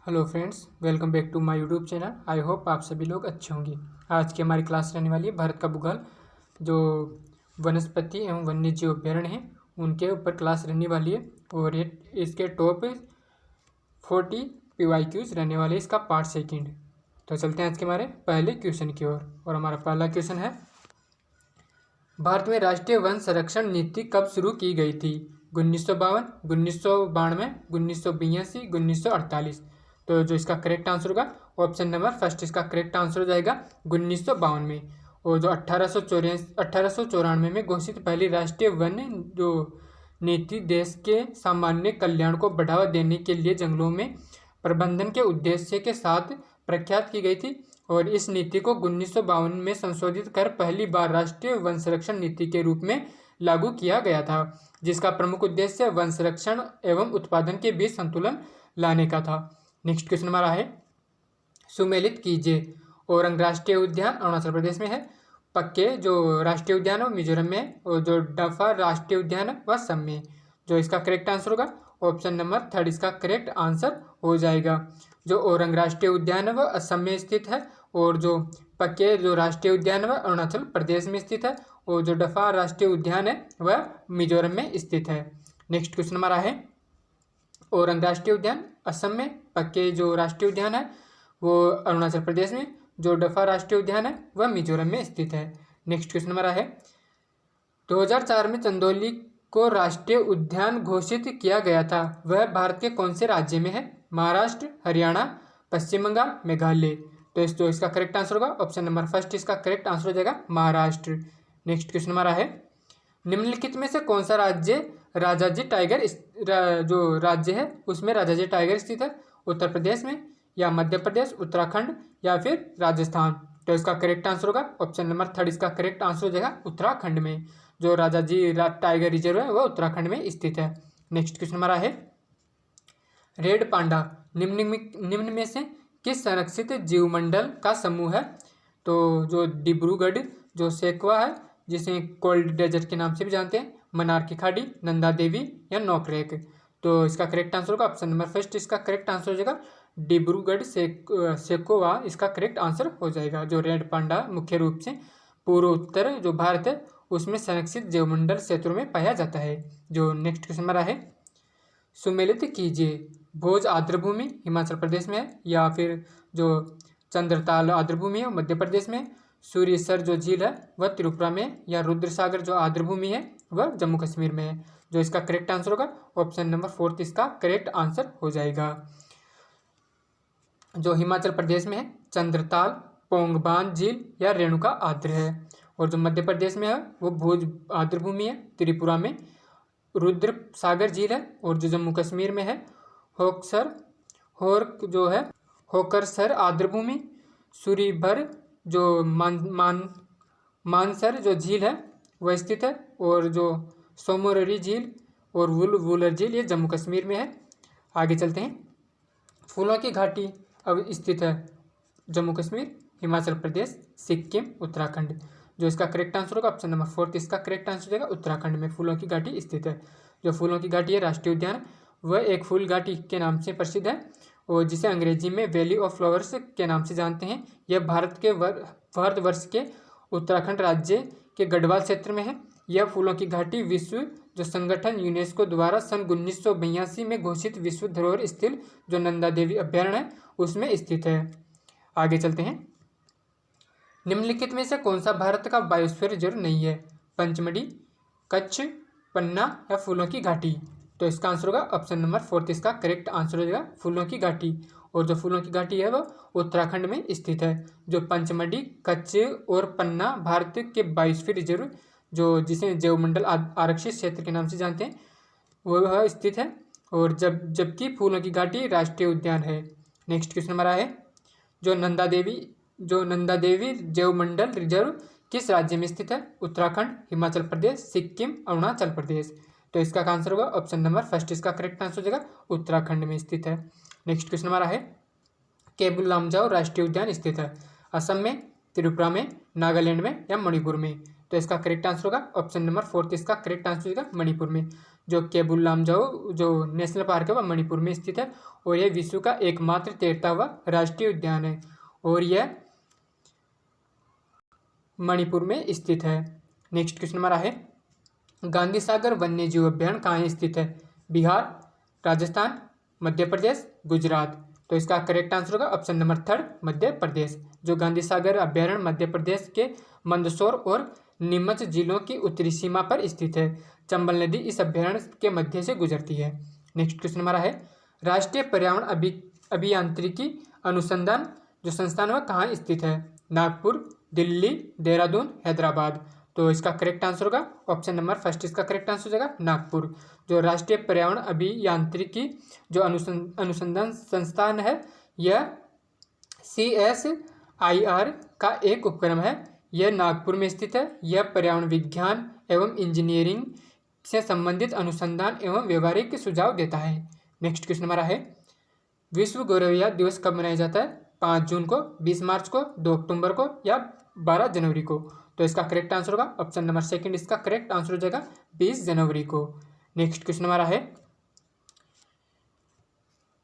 Hello friends, welcome back to my YouTube channel. I hope आप सभी लोग अच्छे होंगे। आज की हमारी क्लास रहने वाली है भारत का भूगोल। जो वनस्पति एवं वन्य जीव अभ्यारण्य हैं उनके ऊपर क्लास रहने वाली है और ये इसके टॉप 40 PYQs रहने वाले इसका पार्ट सेकंड। तो चलते हैं आज के हमारे पहले क्वेश्चन की ओर। और हमारा पहला क्वेश्चन है, भारत में राष्ट्रीय वन संरक्षण नीति कब शुरू की गई थी? 1952, 1992, 1982, 1948। तो जो इसका करेक्ट आंसर होगा ऑप्शन नंबर फर्स्ट इसका करेक्ट आंसर हो जाएगा 1952 में। और जो 1894 में घोषित पहली राष्ट्रीय वन जो नीति देश के सामान्य कल्याण को बढ़ावा देने के लिए जंगलों में प्रबंधन के उद्देश्य के साथ प्रख्यात की गई थी। और इस नीति को 1952 में संशोधित कर पहली बार राष्ट्रीय वन संरक्षण नीति के रूप में लागू किया गया था, जिसका प्रमुख उद्देश्य वन संरक्षण एवं उत्पादन के बीच संतुलन लाने का था। नेक्स्ट क्वेश्चन हमारा है, सुमेलित कीजिए। औरंग राष्ट्रीय उद्यान अरुणाचल प्रदेश में है, पक्के जो राष्ट्रीय उद्यान है मिजोरम में है, और जो डफा राष्ट्रीय उद्यान है वह असम में। जो इसका करेक्ट आंसर होगा ऑप्शन नंबर थर्ड इसका करेक्ट आंसर हो जाएगा। जो औरंग राष्ट्रीय उद्यान है वह असम में स्थित है, और जो पक्के जो राष्ट्रीय उद्यान है वह अरुणाचल प्रदेश में स्थित है, और जो डफा राष्ट्रीय उद्यान है वह मिजोरम में स्थित है। नेक्स्ट क्वेश्चन हमारा है, औरंग राष्ट्रीय उद्यान असम में, पक्के जो राष्ट्रीय उद्यान है वो अरुणाचल प्रदेश में, जो डफा राष्ट्रीय उद्यान है वह मिजोरम में स्थित है। नेक्स्ट क्वेश्चन हमारा है, 2004 में चंदौली को राष्ट्रीय उद्यान घोषित किया गया था, वह भारत के कौन से राज्य में है? महाराष्ट्र, हरियाणा, पश्चिम बंगाल, मेघालय। तो इसका करेक्ट आंसर होगा ऑप्शन नंबर फर्स्ट इसका करेक्ट आंसर हो जाएगा महाराष्ट्र। नेक्स्ट क्वेश्चन हमारा है, निम्नलिखित में से कौन सा राज्य राजाजी टाइगर जो राज्य है उसमें राजाजी टाइगर स्थित है? उत्तर प्रदेश में, या मध्य प्रदेश, उत्तराखंड, या फिर राजस्थान। तो इसका करेक्ट आंसर होगा ऑप्शन नंबर थर्ड इसका करेक्ट आंसर हो जाएगा उत्तराखंड में। जो राजाजी टाइगर रिजर्व है वह उत्तराखंड में स्थित है। नेक्स्ट क्वेश्चन हमारा है, रेड पांडा निम्न में से किस संरक्षित जीवमंडल का समूह है? तो जो डिब्रूगढ़ जो सेकवा है जिसे कोल्ड डेजर्ट के नाम से भी जानते हैं, मन्नार की खाड़ी, नंदा देवी, या नोकरेक। तो इसका करेक्ट आंसर होगा ऑप्शन नंबर फर्स्ट इसका करेक्ट आंसर हो जाएगा डिब्रूगढ़ सेकोवा इसका करेक्ट आंसर हो जाएगा। जो रेड पांडा मुख्य रूप से पूर्व उत्तर जो भारत है उसमें संरक्षित जीवमंडल क्षेत्रों में पाया जाता है। जो नेक्स्ट क्वेश्चन हमारा है, सुमेलित कीजिए। भोज आर्द्रभूमि हिमाचल प्रदेश में है, या फिर जो चंद्रताल आर्द्रभूमि है मध्य प्रदेश में, सूर्यसर जो झील है वह त्रिपुरा में, या रुद्रसागर जो आर्द्रभूमि है वह जम्मू कश्मीर में है। जो इसका करेक्ट आंसर होगा ऑप्शन नंबर फोर्थ इसका करेक्ट आंसर हो जाएगा। जो हिमाचल प्रदेश में है चंद्रताल, पोंगबान झील, या रेणुका आर्द्र है। और जो मध्य प्रदेश में है वो भोज आर्द्रभूमि है, त्रिपुरा में रुद्र सागर झील है, और जो जम्मू कश्मीर में है होकरसर आर्द्रभूमि, सूरीभर जो मानसर जो झील है वह स्थित है, और जो सोमोररी झील और वुलर झील ये जम्मू कश्मीर में है। आगे चलते हैं, फूलों की घाटी अब स्थित है जम्मू कश्मीर, हिमाचल प्रदेश, सिक्किम, उत्तराखंड। जो इसका करेक्ट आंसर होगा ऑप्शन नंबर फोर्थ इसका करेक्ट आंसर हो जाएगा उत्तराखंड में फूलों की घाटी स्थित है। जो फूलों की घाटी है राष्ट्रीय उद्यान वह एक फूल घाटी के नाम से प्रसिद्ध है, और जिसे अंग्रेजी में वैली ऑफ फ्लावर्स के नाम से जानते हैं। यह भारतवर्ष के उत्तराखंड राज्य के गढ़वाल क्षेत्र में है। यह फूलों की घाटी विश्व जो संगठन यूनेस्को द्वारा सन 1982 में घोषित विश्व धरोहर स्थल जो नंदा देवी अभ्यारण्य है उसमें स्थित है। आगे चलते हैं, निम्नलिखित में से कौन सा भारत का बायोस्फीयर रिजर्व नहीं है? पंचमढ़ी, कच्छ, पन्ना, या फूलों की घाटी। तो इसका आंसर होगा ऑप्शन नंबर फोर्थ इसका करेक्ट आंसर हो जाएगा फूलों की घाटी। और जो फूलों की घाटी है वह उत्तराखंड में स्थित है। जो पंचमढ़ी, कच्छ और पन्ना भारत के बायोस्फीयर रिजर्व जो जिसे जैवमंडल आरक्षित क्षेत्र के नाम से जानते हैं वह स्थित है, और जबकि फूलों की घाटी राष्ट्रीय उद्यान है। नेक्स्ट क्वेश्चन हमारा है, जो नंदा देवी जैवमंडल रिजर्व किस राज्य में स्थित है? उत्तराखंड, हिमाचल प्रदेश, सिक्किम, अरुणाचल प्रदेश। तो इसका आंसर होगा ऑप्शन नंबर फर्स्ट इसका करेक्ट आंसर हो जाएगा उत्तराखंड में स्थित है। नेक्स्ट क्वेश्चन हमारा है, केबुल लामजाओ राष्ट्रीय उद्यान स्थित है असम में, त्रिपुरा में, नागालैंड में, या मणिपुर में। तो इसका करेक्ट आंसर होगा ऑप्शन नंबर फोर्थ इसका करेक्ट आंसर होगा मणिपुर में। जो केबुल लामजाओ जो नेशनल पार्क है वह मणिपुर में स्थित है और यह विश्व का एकमात्र तैरता हुआ राष्ट्रीय उद्यान है और यह मणिपुर में स्थित है। नेक्स्ट क्वेश्चन हमारा है गांधी सागर वन्य जीव अभ्यारण्य कहाँ स्थित है? बिहार, राजस्थान, मध्य प्रदेश, गुजरात। तो इसका करेक्ट आंसर होगा ऑप्शन नंबर 3 मध्य प्रदेश। जो गांधी सागर अभ्यारण्य मध्य प्रदेश के मंदसौर और नीमच जिलों की उत्तरी सीमा पर स्थित है। चंबल नदी इस अभ्यारण्य के मध्य से गुजरती है। नेक्स्ट क्वेश्चन हमारा है राष्ट्रीय पर्यावरण अभियांत्रिकी अनुसंधान जो संस्थान है कहाँ स्थित है? नागपुर, दिल्ली, देहरादून, हैदराबाद। तो इसका करेक्ट आंसर होगा ऑप्शन नंबर फर्स्ट इसका करेक्ट आंसर हो जाएगा नागपुर। जो राष्ट्रीय पर्यावरण अभियांत्रिकी जो अनुसंधान संस्थान है यह CSIR का एक उपक्रम है। यह नागपुर में स्थित है। यह पर्यावरण विज्ञान एवं इंजीनियरिंग से संबंधित अनुसंधान एवं व्यवहारिक सुझाव देता है। नेक्स्ट क्वेश्चन हमारा है विश्व गौरैया दिवस कब मनाया जाता है? 5 जून को, 20 मार्च को, 2 अक्टूबर को या 12 जनवरी को। तो इसका करेक्ट आंसर होगा ऑप्शन नंबर सेकंड इसका करेक्ट आंसर हो जाएगा 20 जनवरी को। नेक्स्ट क्वेश्चन हमारा है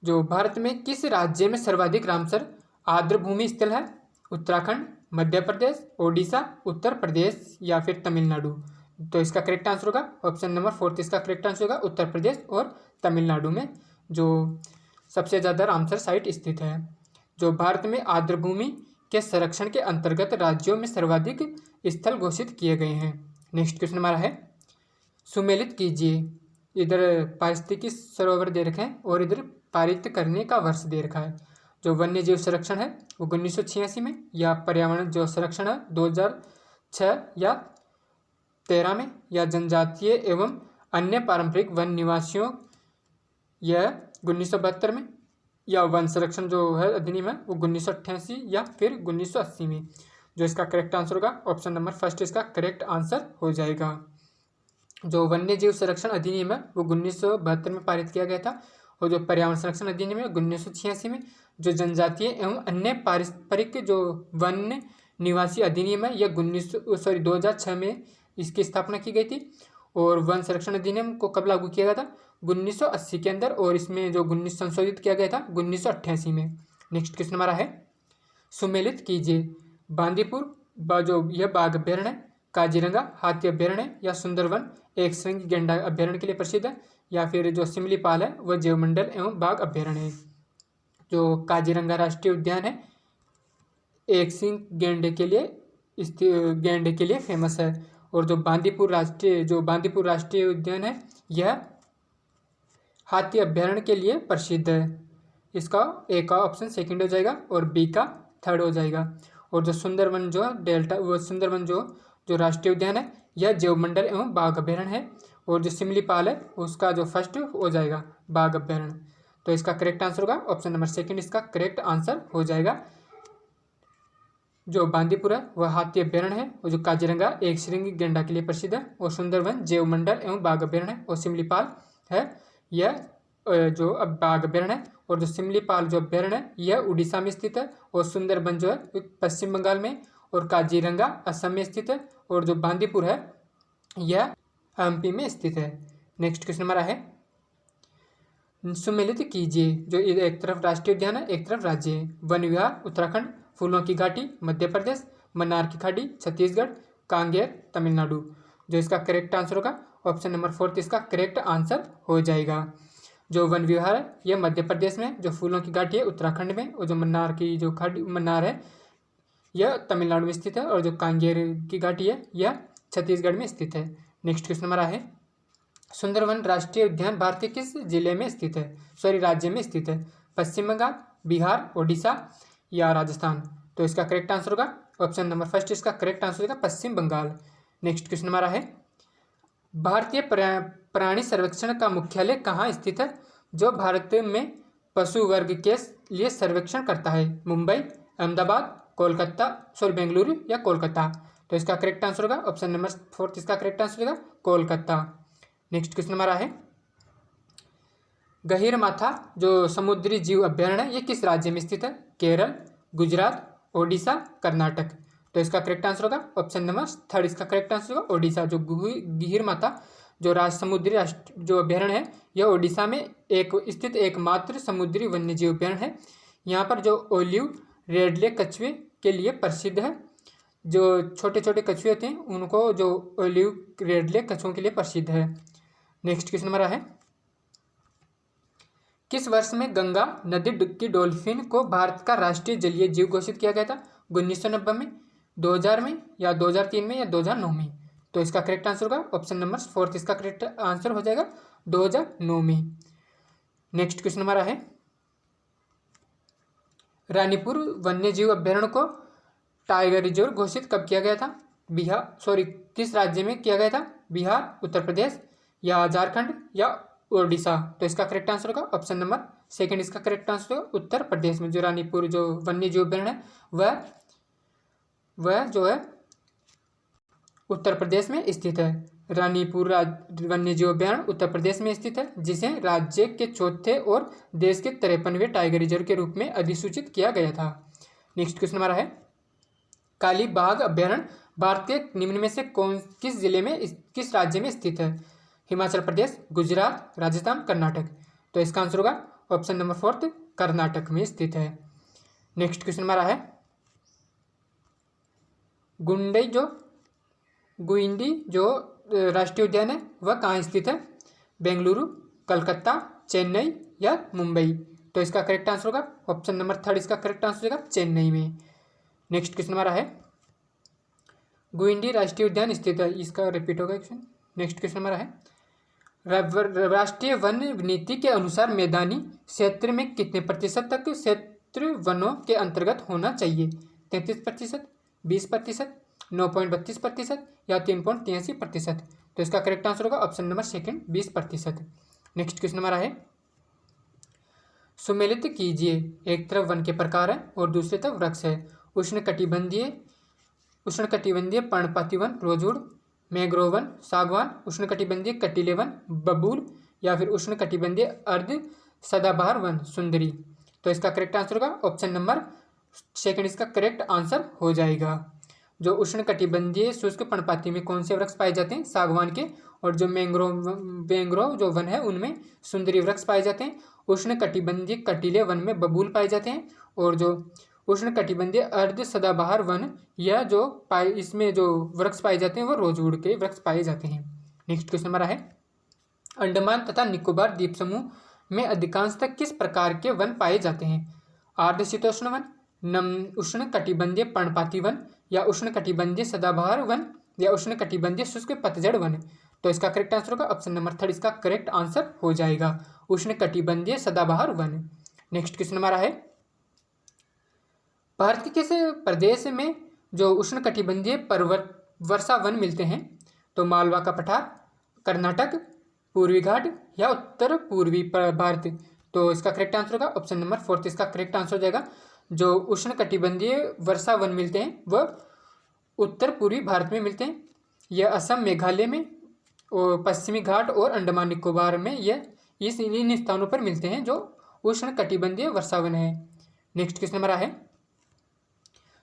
जो भारत में किस राज्य में सर्वाधिक रामसर आर्द्रभूमि स्थल है? उत्तराखंड, मध्य प्रदेश, ओडिशा, उत्तर प्रदेश या फिर तमिलनाडु। तो इसका करेक्ट आंसर होगा ऑप्शन नंबर 4 इसका करेक्ट आंसर होगा उत्तर प्रदेश और तमिलनाडु में जो सबसे ज़्यादा रामसर साइट स्थित है। जो भारत में आर्द्रभूमि के संरक्षण के अंतर्गत राज्यों में सर्वाधिक स्थल घोषित किए गए हैं। नेक्स्ट क्वेश्चन हमारा है सुमेलित कीजिए। इधर पारिस्थितिकी सरोवर दे रखे हैं और इधर पारित करने का वर्ष दे रखा है। जो वन्य जीव संरक्षण है वो 1986 में या पर्यावरण जो संरक्षण है 2006 या 13 में या जनजातीय एवं अन्य पारंपरिक वन निवासियों यह 1972 में या वन संरक्षण जो है अधिनियम है वो 1988 या फिर 1980 में। जो इसका करेक्ट आंसर होगा ऑप्शन नंबर फर्स्ट इसका करेक्ट आंसर हो जाएगा। जो वन्य जीव संरक्षण अधिनियम है वो 1972 में पारित किया गया था और जो पर्यावरण संरक्षण अधिनियम है 1986 में। जो जनजातीय एवं अन्य पारंपरिक जो वन निवासी अधिनियम है यह 2006 में इसकी स्थापना की गई थी और वन संरक्षण अधिनियम को कब लागू किया गया था? 1980 के अंदर और इसमें जो 19 संशोधित किया गया था 1988 में। नेक्स्ट क्वेश्चन हमारा है सुमेलित कीजिए। बांदीपुर जो यह बाघ अभ्यारण्य है, काजीरंगा हाथी अभ्यारण्य या सुंदरवन एक श्रृंगी गैंडा अभ्यारण्य के लिए प्रसिद्ध है या फिर जो सिमलीपाल है वह जैवमंडल एवं बाघ अभ्यारण्य है। जो काजीरंगा राष्ट्रीय उद्यान है एक सिंह गैंडे के लिए फेमस है और जो बांदीपुर राष्ट्रीय उद्यान है यह हाथी अभ्यारण्य के लिए प्रसिद्ध है। इसका ए का ऑप्शन सेकंड हो जाएगा और बी का थर्ड हो जाएगा। और जो सुंदरवन जो डेल्टा वो सुंदरवन जो राष्ट्रीय उद्यान है यह जैवमंडल एवं बाघ अभ्यारण्य है और जो सिमलीपाल है उसका जो फर्स्ट हो जाएगा बाघ अभ्यारण्य। तो इसका करेक्ट आंसर होगा ऑप्शन नंबर सेकंड इसका करेक्ट आंसर हो जाएगा। जो बांदीपुर है वह हाथी अभ्यारण्य है और जो काजीरंगा एक श्रृंगी गैंडा के लिए प्रसिद्ध है और सुंदरवन जैवमंडल एवं बाघ अभ्यारण्य है और सिमलीपाल है यह जो अब बाघ अभ्यारण्य है। और जो सिमलीपाल जो अभ्यारण्य है यह उड़ीसा में स्थित है और सुंदरबन जो है पश्चिम बंगाल में और काजीरंगा असम में स्थित है और जो बांदीपुर है यह MP में स्थित है। नेक्स्ट क्वेश्चन हमारा है सुमेलित कीजिए। जो एक तरफ राष्ट्रीय उद्यान है एक तरफ राज्य है। वन विहार उत्तराखंड, फूलों की घाटी मध्य प्रदेश, मन्नार की खाड़ी छत्तीसगढ़, कांगेर तमिलनाडु। जो इसका करेक्ट आंसर होगा ऑप्शन नंबर 4 इसका करेक्ट आंसर हो जाएगा। जो वन विहार है यह मध्य प्रदेश में, जो फूलों की घाटी है उत्तराखंड में और जो मन्नार है यह तमिलनाडु में स्थित है और जो कांगेर की घाटी है यह छत्तीसगढ़ में स्थित है। नेक्स्ट क्वेश्चन हमारा है सुंदरवन राष्ट्रीय उद्यान भारत के किस राज्य में स्थित है? पश्चिम बंगाल, बिहार, ओडिशा या राजस्थान। तो इसका करेक्ट आंसर होगा ऑप्शन नंबर फर्स्ट इसका करेक्ट आंसर होगा पश्चिम बंगाल। नेक्स्ट क्वेश्चन हमारा है भारतीय प्राणी सर्वेक्षण का मुख्यालय कहाँ स्थित है? जो भारत में पशु वर्ग के लिए सर्वेक्षण करता है। मुंबई, अहमदाबाद, बेंगलुरु या कोलकाता। तो इसका करेक्ट आंसर होगा ऑप्शन नंबर 4 इसका करेक्ट आंसर होगा कोलकाता। नेक्स्ट क्वेश्चन हमारा है गहीरमाथा जो समुद्री जीव अभ्यारण्य है ये किस राज्य में स्थित है? केरल, गुजरात, ओडिशा, कर्नाटक। तो इसका करेक्ट आंसर होगा ऑप्शन नंबर 3 इसका करेक्ट आंसर होगा ओडिशा। जो गहीरमाथा जो समुद्री राष्ट्र जो अभ्यारण्य है यह ओडिशा में स्थित एकमात्र समुद्री वन्यजीव अभ्यारण्य है। यहाँ पर जो ओलिव रेडले कछुए के लिए प्रसिद्ध है। जो छोटे छोटे कछुए होते हैं उनको जो ओलिव रेडले कछुओं के लिए प्रसिद्ध है। नेक्स्ट क्वेश्चन हमारा है, किस वर्ष में गंगा नदी की डॉल्फिन को भारत का राष्ट्रीय जलीय जीव घोषित किया गया था? 1990 में, 2000 में, या 2003 में, या 2009 में? तो इसका करेक्ट आंसर होगा ऑप्शन नंबर 4, इसका करेक्ट आंसर हो जाएगा 2009 में। नेक्स्ट क्वेश्चन हमारा है, रानीपुर वन्यजीव अभ्यारण्य को टाइगर रिजर्व घोषित कब किया गया था? किस राज्य में किया गया था? बिहार, उत्तर प्रदेश, या झारखंड, या ओडिशा? तो इसका करेक्ट आंसर होगा ऑप्शन नंबर 2, इसका करेक्ट आंसर होगा उत्तर प्रदेश में। जो रानीपुर जो वन्यजीव अभ्यारण्य है वह जो है उत्तर प्रदेश में स्थित है। रानीपुर वन्यजीव अभ्यारण्य उत्तर प्रदेश में स्थित है, जिसे राज्य के चौथे और देश के 53वें टाइगर रिजर्व के रूप में अधिसूचित किया गया था। नेक्स्ट क्वेश्चन हमारा है, काली बाघ अभ्यारण्य भारत के निम्न में से किस राज्य में स्थित है? हिमाचल प्रदेश, गुजरात, राजस्थान, कर्नाटक? तो इसका आंसर होगा ऑप्शन नंबर 4, कर्नाटक में स्थित है। नेक्स्ट क्वेश्चन हमारा है, गुइंडी जो राष्ट्रीय उद्यान है वह कहाँ स्थित है? बेंगलुरु, कलकत्ता, चेन्नई, या मुंबई? तो इसका करेक्ट आंसर होगा ऑप्शन नंबर 3, इसका करेक्ट आंसर होगा चेन्नई में। नेक्स्ट क्वेश्चन हमारा है, गुइंडी राष्ट्रीय उद्यान स्थित है, इसका रिपीट होगा क्वेश्चन। नेक्स्ट क्वेश्चन हमारा है, राष्ट्रीय वन नीति के अनुसार मैदानी क्षेत्र में कितने प्रतिशत तक क्षेत्र वनों के अंतर्गत होना चाहिए? 33%, 20%, 9.32%, या 3.83%? तो इसका करेक्ट आंसर होगा ऑप्शन नंबर 2, 20%। नेक्स्ट क्वेश्चन हमारा है, सुमेलित कीजिए, एक तरफ वन के प्रकार है और दूसरी तरफ वृक्ष है। उष्णकटिबंधीय पर्णपाती वन रोजवुड, मैंग्रोव वन सागवान, उष्णकटिबंधीय कटीले वन बबूल, या फिर उष्णकटिबंधीय अर्ध सदाबहार वन सुंदरी? तो इसका करेक्ट आंसर होगा ऑप्शन नंबर 2, इसका करेक्ट आंसर हो जाएगा। जो उष्णकटिबंधीय शुष्क पर्णपाती में कौन से वृक्ष पाए जाते हैं? सागवान के। और जो मैंग्रोव जो वन है उनमें सुंदरी वृक्ष पाए जाते हैं। उष्णकटिबंधीय कटीले वन में बबूल पाए जाते हैं। और जो उष्णकटिबंधीय अर्ध सदाबहार वन यह जो इसमें जो वृक्ष पाए जाते हैं वो रोजवुड के वृक्ष पाए जाते हैं। नेक्स्ट क्वेश्चन हमारा है, अंडमान तथा निकोबार द्वीप समूह में अधिकांशतः किस प्रकार के वन पाए जाते हैं? आर्द्रशीतोष्ण वन, उष्णकटिबंधीय पर्णपाती वन, या उष्णकटिबंधीय सदाबहार वन, या उष्णकटिबंधीय शुष्क पतझड़ वन? तो इसका करेक्ट आंसर होगा ऑप्शन नंबर 3, इसका करेक्ट आंसर हो जाएगा उष्णकटिबंधीय सदाबहार वन। नेक्स्ट क्वेश्चन हमारा है, भारत के किस प्रदेश में जो उष्णकटिबंधीय वर्षा वन मिलते हैं? तो मालवा का पठार, कर्नाटक, पूर्वी घाट, या उत्तर पूर्वी भारत? तो इसका करेक्ट आंसर होगा ऑप्शन नंबर 4, इसका करेक्ट आंसर हो जाएगा। जो उष्णकटिबंधीय वर्षा वन मिलते हैं वह उत्तर पूर्वी भारत में मिलते हैं। यह असम, मेघालय में, और पश्चिमी घाट और अंडमान निकोबार में यह इन स्थानों पर मिलते हैं जो उष्णकटिबंधीय वर्षा वन है। नेक्स्ट क्वेश्चन हमारा है,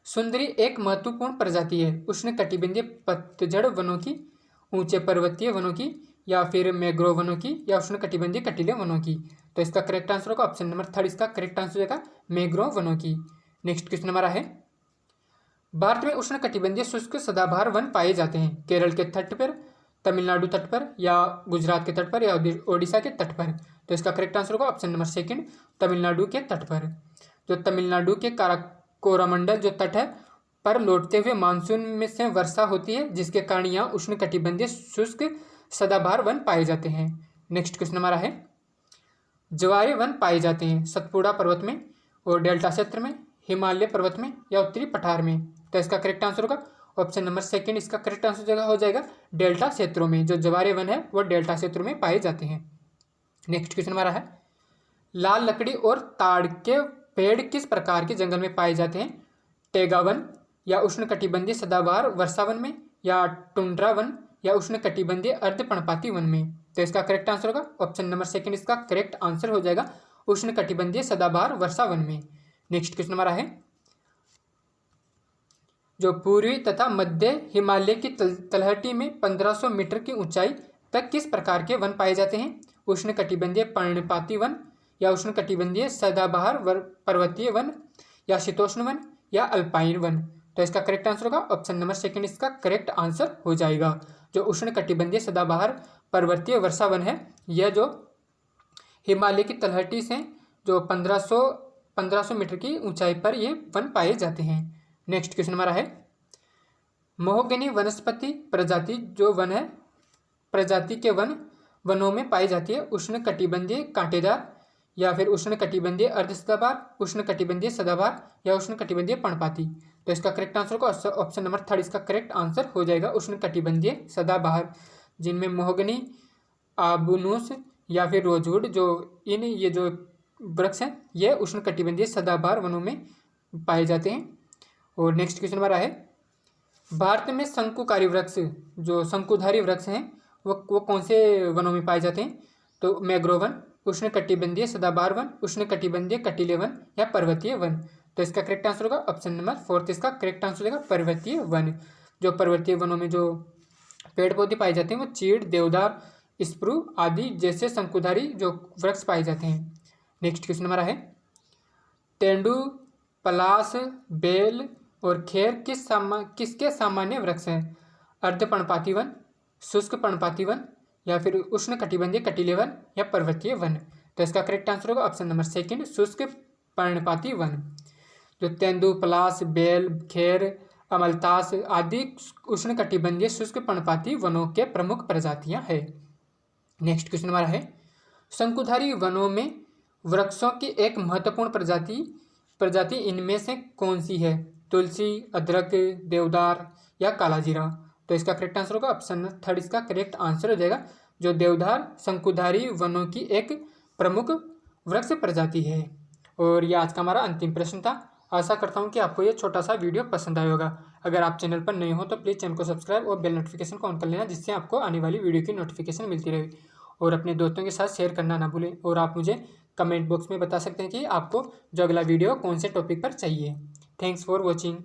सुंदरी एक महत्वपूर्ण प्रजाति है उष्णकटिबंधीय पतझड़ वनों की, ऊंचे पर्वतीय वनों की, या फिर मैंग्रोव वनों की, या उष्णकटिबंधीय कटीले वनों की? तो इसका करेक्ट आंसर होगा ऑप्शन नंबर 3, इसका करेक्ट आंसर होगा मैंग्रोव वनों की। नेक्स्ट क्वेश्चन हमारा है, भारत में उष्णकटिबंधीय शुष्क सदाबहार वन पाए जाते हैं केरल के तट पर, तमिलनाडु तट पर, या गुजरात के तट पर, या ओडिशा के तट पर? तो इसका करेक्ट आंसर होगा ऑप्शन नंबर 2, तमिलनाडु के तट पर। जो तमिलनाडु के कोरामंडल जो तट है पर लौटते हुए मानसून में से वर्षा होती है, जिसके कारण यहाँ उष्णकटिबंधीय शुष्क सदाबहार वन पाए जाते हैं। नेक्स्ट क्वेश्चन हमारा है, ज्वारीय वन पाए जाते हैं सतपुड़ा पर्वत में, और डेल्टा क्षेत्र में, हिमालय पर्वत में, या उत्तरी पठार में? तो इसका करेक्ट आंसर होगा ऑप्शन नंबर 2, इसका करेक्ट आंसर हो जाएगा डेल्टा क्षेत्रों में। जो ज्वारीय वन है वह डेल्टा क्षेत्रों में पाए जाते हैं। नेक्स्ट क्वेश्चन हमारा है, लाल लकड़ी और ताड़ के पेड़ किस प्रकार के जंगल में पाए जाते हैं? टैगा वन, या उष्णकटिबंधीय सदाबहार वर्षा वन में, या टुंड्रा वन, या उष्णकटिबंधीय अर्धपर्णपाती वन में? तो इसका करेक्ट आंसर होगा ऑप्शन नंबर 2, इसका करेक्ट आंसर हो जाएगा उष्णकटिबंधीय सदाबहार वर्षा वन में। नेक्स्ट क्वेश्चन हमारा है, जो पूर्वी तथा मध्य हिमालय की तलहटी में 1500 मीटर की ऊंचाई तक किस प्रकार के वन पाए जाते हैं? उष्णकटिबंधीय पर्णपाती वन, या उष्णकटिबंधीय सदाबहार पर्वतीय वन, या शीतोष्ण वन, या अल्पाइन वन। तो इसका करेक्ट आंसर होगा ऑप्शन नंबर सेकंड इसका करेक्ट आंसर हो जाएगा। जो उष्णकटिबंधीय सदाबहार पर्वतीय वर्षा वन है, यह जो हिमालय की तलहटी से जो 1500 मीटर की ऊंचाई पर ये वन पाए जाते हैं। नेक्स्ट क्वेश्चन हमारा है, महोगनी वनस्पति प्रजाति जो वन है, प्रजाति के वनों में पाई जाती है उष्णकटिबंधीय कांटेदार, या फिर उष्णकटिबंधीय अर्धसदाबहार, उष्णकटिबंधीय सदाबहार, या उष्णकटिबंधीय पर्णपाती। तो इसका करेक्ट आंसर होगा ऑप्शन नंबर थर्ड इसका करेक्ट आंसर हो जाएगा उष्णकटिबंधीय सदाबहार, जिनमें महोगनी, आबनूस या फिर रोजवुड ये जो वृक्ष हैं ये उष्णकटिबंधीय सदाबहार वनों में पाए जाते हैं। और नेक्स्ट क्वेश्चन हमारा है, भारत में शंकुकारी वृक्ष जो शंकुधारी वृक्ष हैं वो कौन से वनों में पाए जाते हैं? तो मैंग्रोव वन, उष्णकटिबंधीय सदाबहार वन, उष्णकटिबंधीय कटीले वन, या पर्वतीय वन। तो इसका करेक्ट आंसर होगा ऑप्शन नंबर फोर्थ इसका करेक्ट आंसर होगा पर्वतीय वन। जो पर्वतीय वनों में जो पेड़ पौधे पाए जाते हैं वो चीड़, देवदार, स्प्रू आदि जैसे शंकुधारी जो वृक्ष पाए जाते हैं। नेक्स्ट क्वेश्चन हमारा है, तेंदू, पलाश, बेल और खेर किसके सामान्य वृक्ष हैं? अर्धपर्णपाती वन, शुष्क पर्णपाती वन, या फिर उष्णकटिबंधीय कटीले वन, या पर्वतीय वन। तो इसका करेक्ट आंसर होगा ऑप्शन नंबर सेकंड शुष्क पर्णपाती वन। जो तेंदू, पलाश, बेल, खेर, अमलतास आदि उष्णकटिबंधीय शुष्क पर्णपाती वनों के प्रमुख प्रजातियां हैं। नेक्स्ट क्वेश्चन हमारा है, शंकुधारी वनों में वृक्षों की एक महत्वपूर्ण प्रजाति इनमें से कौन सी है? तुलसी, अदरक, देवदार, या कालाजीरा। तो इसका करेक्ट आंसर होगा ऑप्शन थर्ड इसका करेक्ट आंसर हो जाएगा। जो देवदार शंकुधारी वनों की एक प्रमुख वृक्ष प्रजाति है। और ये आज का हमारा अंतिम प्रश्न था। आशा करता हूँ कि आपको ये छोटा सा वीडियो पसंद आया होगा। अगर आप चैनल पर नए हो तो प्लीज़ चैनल को सब्सक्राइब और बेल नोटिफिकेशन को ऑन कर लेना, जिससे आपको आने वाली वीडियो की नोटिफिकेशन मिलती रहे। और अपने दोस्तों के साथ शेयर करना ना भूलें। और आप मुझे कमेंट बॉक्स में बता सकते हैं कि आपको जो अगला वीडियो कौन से टॉपिक पर चाहिए। Thanks for watching.